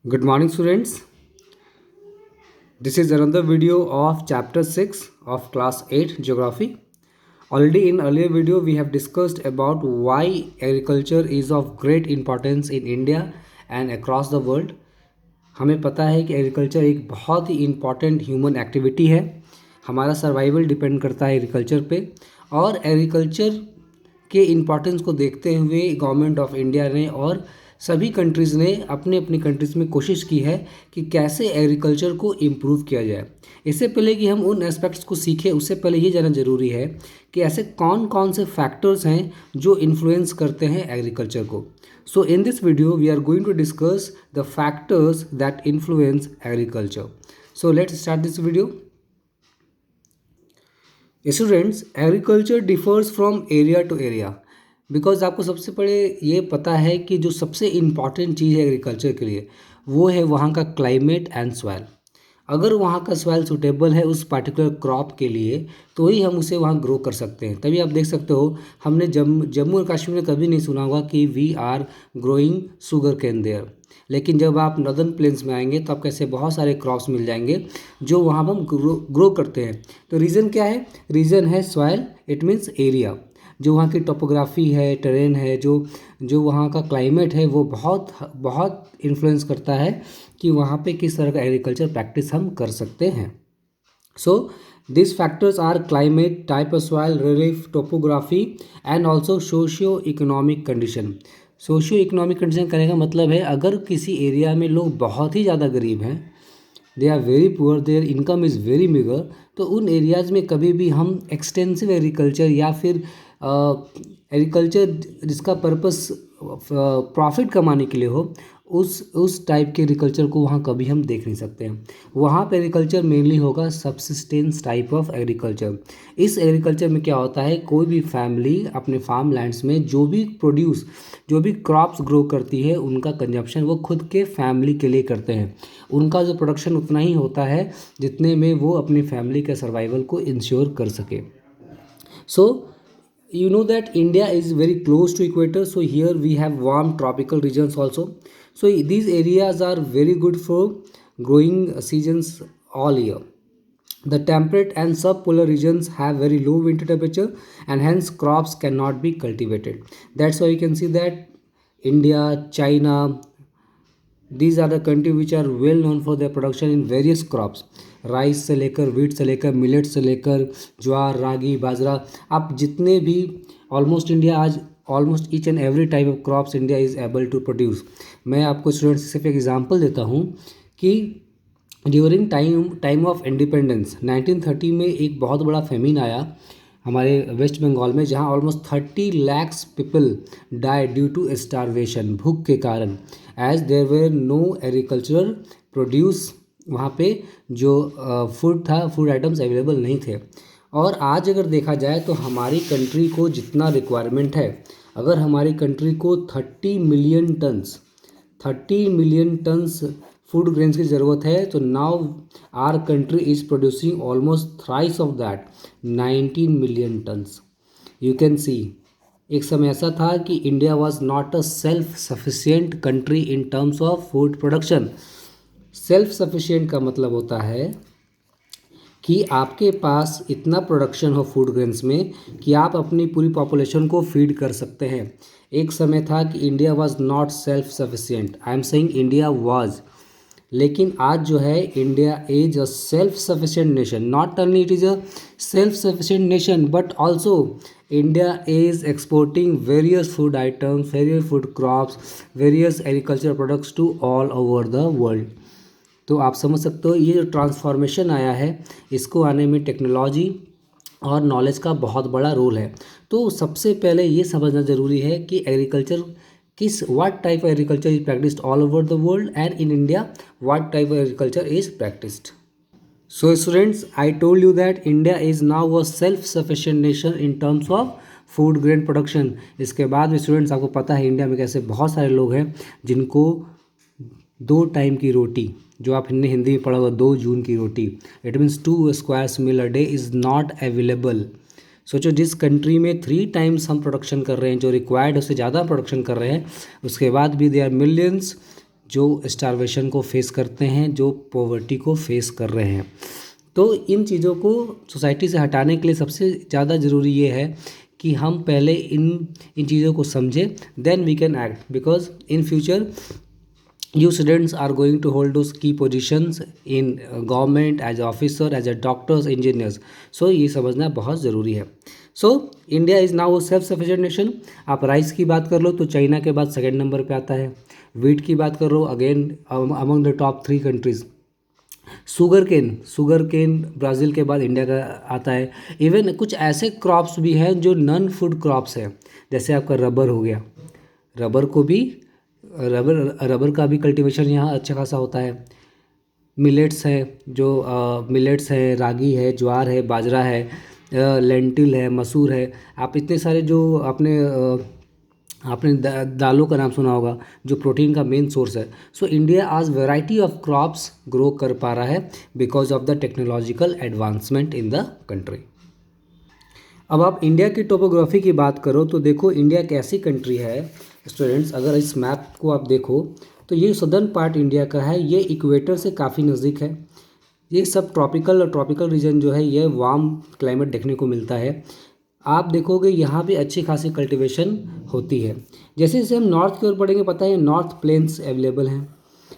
Good morning, students. This is another video of chapter 6 of class 8 geography. Already in earlier video we have discussed about why agriculture is of great importance in India and across the world. हमें पता है कि agriculture एक बहुत ही important human activity है। हमारा survival depend करता है एग्रीकल्चर पे और एग्रीकल्चर के इम्पॉर्टेंस को देखते हुए गवर्नमेंट ऑफ इंडिया ने और सभी कंट्रीज़ ने अपने अपनी कंट्रीज़ में कोशिश की है कि कैसे एग्रीकल्चर को इम्प्रूव किया जाए। इससे पहले कि हम उन एस्पेक्ट्स को सीखें उससे पहले ये जानना ज़रूरी है कि ऐसे कौन कौन से फैक्टर्स हैं जो इन्फ्लुएंस करते हैं एग्रीकल्चर को। So in this video we are going to discuss the factors that influence agriculture. So let's start this video. Students, agriculture differs from area to area because आपको सबसे पहले ये पता है कि जो सबसे इम्पॉर्टेंट चीज़ है एग्रीकल्चर के लिए वो है वहाँ का क्लाइमेट एंड सॉइल। अगर वहाँ का सॉइल सूटेबल है उस पार्टिकुलर क्रॉप के लिए तो ही हम उसे वहाँ ग्रो कर सकते हैं। तभी आप देख सकते हो हमने जम्मू और कश्मीर में कभी नहीं सुना होगा कि we are growing sugar cane there, लेकिन जब आप नॉर्दर्न प्लेन्स में आएंगे तो आपको ऐसे बहुत सारे क्रॉप्स मिल जाएंगे जो वहाँ पर हम ग्रो करते हैं। तो रीज़न क्या है? रीज़न है सॉइल, इट मीन्स एरिया। जो वहाँ की टोपोग्राफी है, टेरेन है, जो वहाँ का क्लाइमेट है वो बहुत बहुत इन्फ्लुएंस करता है कि वहाँ पे किस तरह का एग्रीकल्चर प्रैक्टिस हम कर सकते हैं। So this factors are climate, type of soil, relief, topography and also socio economic condition. Socio economic condition करने का मतलब है अगर किसी एरिया में लोग बहुत ही ज़्यादा गरीब हैं, they are very poor, their income is very meagre, तो उन एरियाज़ में कभी भी हम एक्सटेंसिव एग्रीकल्चर या फिर एग्रीकल्चर जिसका पर्पस प्रॉफिट कमाने के लिए हो उस टाइप के एग्रीकल्चर को वहाँ कभी हम देख नहीं सकते हैं। वहाँ पे एग्रीकल्चर मेनली होगा सब्सिस्टेंस टाइप ऑफ एग्रीकल्चर। इस एग्रीकल्चर में क्या होता है, कोई भी फैमिली अपने फार्म लैंड्स में जो भी क्रॉप्स ग्रो करती है उनका कंजप्शन वो खुद के फैमिली के लिए करते हैं। उनका जो प्रोडक्शन उतना ही होता है जितने में वो अपनी फैमिली के सर्वाइवल को इंश्योर कर सके। सो you know that India is very close to equator, so here we have warm tropical regions also. So these areas are very good for growing seasons all year. The temperate and subpolar regions have very low winter temperature and hence crops cannot be cultivated. That's why you can see that India, China, these are the country which are well known for their production in various crops. Rice से लेकर wheat से लेकर millet से लेकर ज्वार, रागी, बाजरा, आप जितने भी almost India आज almost each and every type of crops India is able to produce. मैं आपको स्टूडेंट्स सिर्फ एक एग्जांपल देता हूँ कि ड्यूरिंग टाइम ऑफ इंडिपेंडेंस 1930 में एक बहुत बड़ा फेमिन आया हमारे वेस्ट बंगाल में, जहाँ almost 30 lakh people die due to starvation, भूख के कारण, as there were no agricultural produce. वहाँ पे जो फूड था, फूड आइटम्स अवेलेबल नहीं थे। और आज अगर देखा जाए तो हमारी कंट्री को जितना रिक्वायरमेंट है, अगर हमारी कंट्री को 30 मिलियन टन्स फूड ग्रेन्स की ज़रूरत है तो now our country is producing almost thrice of that, 19 million turns. You can see एक समय ऐसा था कि India was not a self sufficient country in terms of food production. Self sufficient का मतलब होता है कि आपके पास इतना प्रोडक्शन हो फूड ग्रेन्स में कि आप अपनी पूरी पॉपुलेशन को फीड कर सकते हैं। एक समय था कि India was not self sufficient, I am saying India was, लेकिन आज जो है India is a self sufficient nation. Not only it is a self sufficient nation but also India is exporting various food items, various food crops, various agriculture products to all over the world. तो आप समझ सकते हो ये जो transformation आया है इसको आने में टेक्नोलॉजी और नॉलेज का बहुत बड़ा रोल है। तो सबसे पहले ये समझना ज़रूरी है कि agriculture what type of agriculture is practised all over the world and in India what type of agriculture is practised. So students, I told you that India is now a self sufficient nation in terms of food grain production. इसके बाद भी students आपको पता है India में कैसे बहुत सारे लोग हैं जिनको 2 टाइम की रोटी, जो आप हिंदी में पढ़ा होगा 2 जून की रोटी, it means 2 squares meal a day is not available. सोचो जिस कंट्री में 3 टाइम्स हम प्रोडक्शन कर रहे हैं, जो रिक्वायर्ड है उससे ज़्यादा प्रोडक्शन कर रहे हैं, उसके बाद भी दे आर मिलियंस जो स्टारवेशन को फेस करते हैं, जो पॉवर्टी को फेस कर रहे हैं। तो इन चीज़ों को सोसाइटी से हटाने के लिए सबसे ज़्यादा ज़रूरी ये है कि हम पहले इन चीज़ों को समझें, then we can act, because in future you students are going to hold those key positions in government as a officer, as a doctors, engineers. So ये समझना बहुत ज़रूरी है। So India is now self sufficient nation. आप rice की बात कर लो तो चाइना के बाद सेकेंड नंबर पे आता है। वीट की बात करो, again among the top 3 countries. Sugar cane Brazil के बाद इंडिया का आता है। इवन कुछ ऐसे क्रॉप्स भी हैं जो नॉन फूड क्रॉप्स हैं, जैसे आपका रबर हो गया। रबर को भी रबर का भी कल्टीवेशन यहाँ अच्छा खासा होता है। मिलेट्स है, जो मिलेट्स है, रागी है, ज्वार है, बाजरा है, लेंटिल है, मसूर है। आप इतने सारे जो आपने दालों का नाम सुना होगा, जो प्रोटीन का मेन सोर्स है। सो इंडिया आज वैरायटी ऑफ क्रॉप्स ग्रो कर पा रहा है because of the technological advancement in the country. अब आप इंडिया की टोपोग्राफी की बात करो तो देखो, इंडिया एक ऐसी कंट्री है स्टूडेंट्स, अगर इस मैप को आप देखो तो ये सदर्न पार्ट इंडिया का है, ये इक्वेटर से काफ़ी नज़दीक है। ये सब ट्रॉपिकल और ट्रॉपिकल रीजन जो है, ये वार्म क्लाइमेट देखने को मिलता है। आप देखोगे यहाँ पे अच्छी खासी कल्टीवेशन होती है। जैसे जैसे हम नॉर्थ की ओर बढ़ेंगे, पता है नॉर्थ प्लेन्स अवेलेबल हैं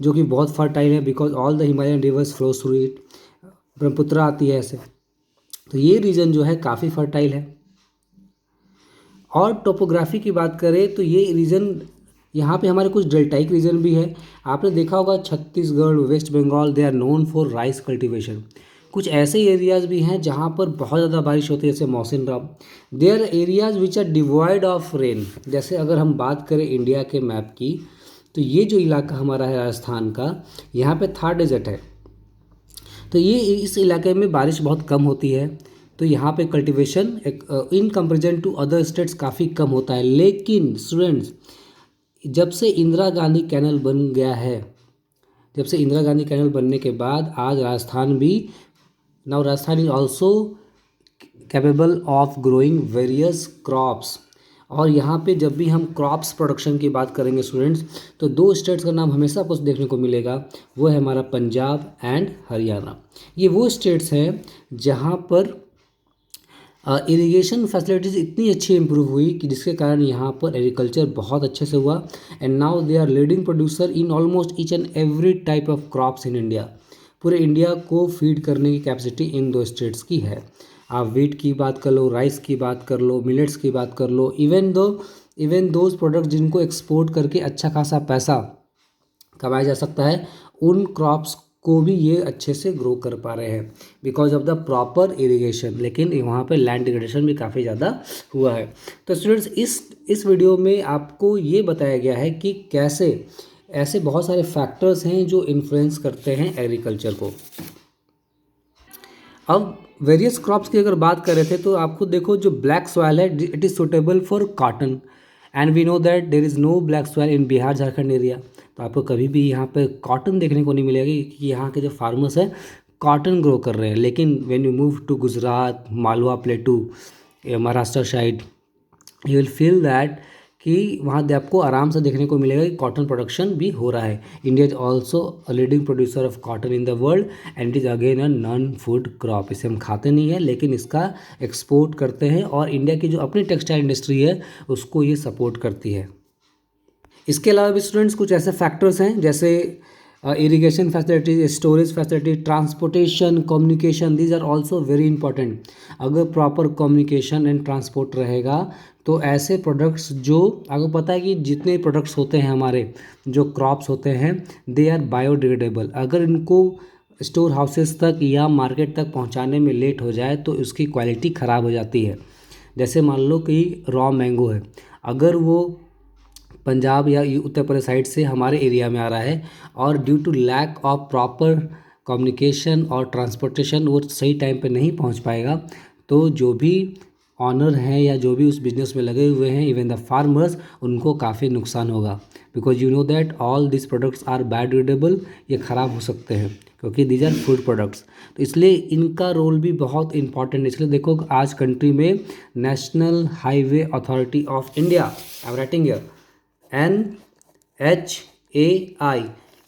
जो कि बहुत फर्टाइल है, because all the Himalayan reverse flow through it. Brahmaputra आती है ऐसे, तो ये रीजन जो है काफ़ी फर्टाइल है। और टोपोग्राफी की बात करें तो ये रीजन, यहाँ पे हमारे कुछ डेल्टाइक रीजन भी है। आपने देखा होगा Chhattisgarh, west Bengal, they are known for rice cultivation. कुछ ऐसे एरियाज़ भी हैं जहाँ पर बहुत ज़्यादा बारिश होती है, जैसे Mawsynram. They are areas which are devoid of rain. जैसे अगर हम बात करें इंडिया के मैप की, तो ये जो इलाका हमारा है राजस्थान का, यहाँ पे थार डेजर्ट है, तो ये इस इलाके में बारिश बहुत कम होती है। तो यहाँ पे cultivation in comparison to other states काफ़ी कम होता है। लेकिन स्टूडेंट्स, जब से इंदिरा गांधी कैनल बन गया है, जब से इंदिरा गांधी कैनल बनने के बाद आज राजस्थान भी, now Rajasthan is also capable of growing various crops. और यहाँ पे जब भी हम क्रॉप्स प्रोडक्शन की बात करेंगे स्टूडेंट्स, तो 2 स्टेट्स का नाम हमेशा आपको देखने को मिलेगा, वो है हमारा पंजाब एंड हरियाणा। ये वो स्टेट्स हैं जहाँ पर इरिगेशन फैसिलिटीज़ इतनी अच्छी इंप्रूव हुई कि जिसके कारण यहाँ पर एग्रीकल्चर बहुत अच्छे से हुआ। And now they are leading producer in almost each and every type of crops in India. पूरे इंडिया को फीड करने की कैपेसिटी इन 2 स्टेट्स की है। आप वीट की बात कर लो, राइस की बात कर लो, मिलेट्स की बात कर लो, इवन दोज प्रोडक्ट्स जिनको एक्सपोर्ट करके अच्छा खासा पैसा कमाया जा सकता है, उन क्रॉप्स को भी ये अच्छे से ग्रो कर पा रहे हैं because of the proper irrigation. लेकिन वहाँ पे लैंड डिग्रेडेशन भी काफ़ी ज़्यादा हुआ है। तो स्टूडेंट्स, इस वीडियो में आपको ये बताया गया है कि कैसे ऐसे बहुत सारे फैक्टर्स हैं जो इन्फ्लुएंस करते हैं एग्रीकल्चर को। अब वेरियस क्रॉप्स की अगर बात कर रहे थे तो आप खुद देखो, जो ब्लैक सॉइल है it is suitable for cotton, and we know that there is no black soil in Bihar Jharkhand area. तो आपको कभी भी यहाँ पे कॉटन देखने को नहीं मिलेगा कि यहाँ के जो फार्मर्स हैं कॉटन ग्रो कर रहे हैं। लेकिन when you move to Gujarat, Malwa plateau, Maharashtra side, you will feel that कि वहाँ आपको आराम से देखने को मिलेगा कि कॉटन प्रोडक्शन भी हो रहा है। India is also a leading producer of cotton in the world and it is again a non food crop. इसे हम खाते नहीं है, लेकिन इसका एक्सपोर्ट करते हैं और इंडिया की जो अपनी टेक्सटाइल इंडस्ट्री है उसको ये सपोर्ट करती है। इसके अलावा भी स्टूडेंट्स कुछ ऐसे फैक्टर्स हैं जैसे irrigation facilities, storage facility, transportation, communication, these are also very important. अगर प्रॉपर कम्युनिकेशन एंड ट्रांसपोर्ट रहेगा तो ऐसे प्रोडक्ट्स, जो आपको पता है कि जितने प्रोडक्ट्स होते हैं हमारे, जो क्रॉप्स होते हैं, दे आर बायोडिग्रेडेबल। अगर इनको स्टोर हाउसेस तक या मार्केट तक पहुंचाने में लेट हो जाए तो उसकी क्वालिटी ख़राब हो जाती है। जैसे मान लो कि रॉ मैंगो है, अगर वो पंजाब या उत्तर प्रदेश साइड से हमारे एरिया में आ रहा है और due to lack of proper communication और ट्रांसपोर्टेशन वो सही टाइम पे नहीं पहुंच पाएगा, तो जो भी ऑनर हैं या जो भी उस बिज़नेस में लगे हुए हैं, इवन द फार्मर्स, उनको काफ़ी नुकसान होगा। Because you know that all this products are biodegradable, ये ख़राब हो सकते हैं क्योंकि दीज आर फूड प्रोडक्ट्स। तो इसलिए इनका रोल भी बहुत इंपॉर्टेंट है। इसलिए देखो आज कंट्री में national highway authority of India, I am writing here, NHAI, AI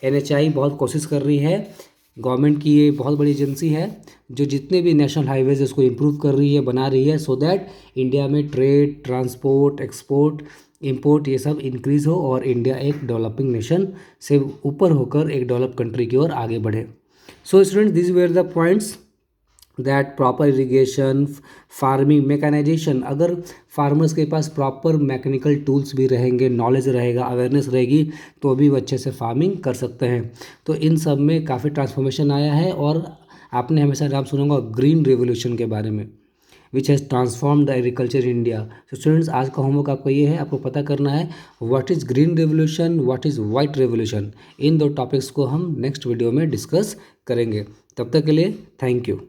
NHI बहुत कोशिश कर रही है, गवर्नमेंट की ये बहुत बड़ी एजेंसी है जो जितने भी नेशनल हाईवेज उसको इम्प्रूव कर रही है, बना रही है, सो दैट इंडिया में ट्रेड, ट्रांसपोर्ट, एक्सपोर्ट, इंपोर्ट ये सब इंक्रीज़ हो और इंडिया एक डेवलपिंग नेशन से ऊपर होकर एक डेवलप कंट्री की ओर आगे बढ़े। So students, this were the points that proper irrigation, farming, mechanization, अगर फार्मर्स के पास प्रॉपर मैकेनिकल टूल्स भी रहेंगे, नॉलेज रहेगा, अवेयरनेस रहेगी, तो भी वो अच्छे से फार्मिंग कर सकते हैं। तो इन सब में काफ़ी ट्रांसफॉर्मेशन आया है। और आपने हमेशा नाम सुना होगा ग्रीन रेवोल्यूशन के बारे में, which has transform the agriculture India. तो स्टूडेंट्स, आज का होमवर्क आपको ये है, आपको पता करना है what is green revolution, what is white revolution. इन दो टॉपिक्स को हम नेक्स्ट वीडियो में डिस्कस करेंगे। तब तक के लिए थैंक यू।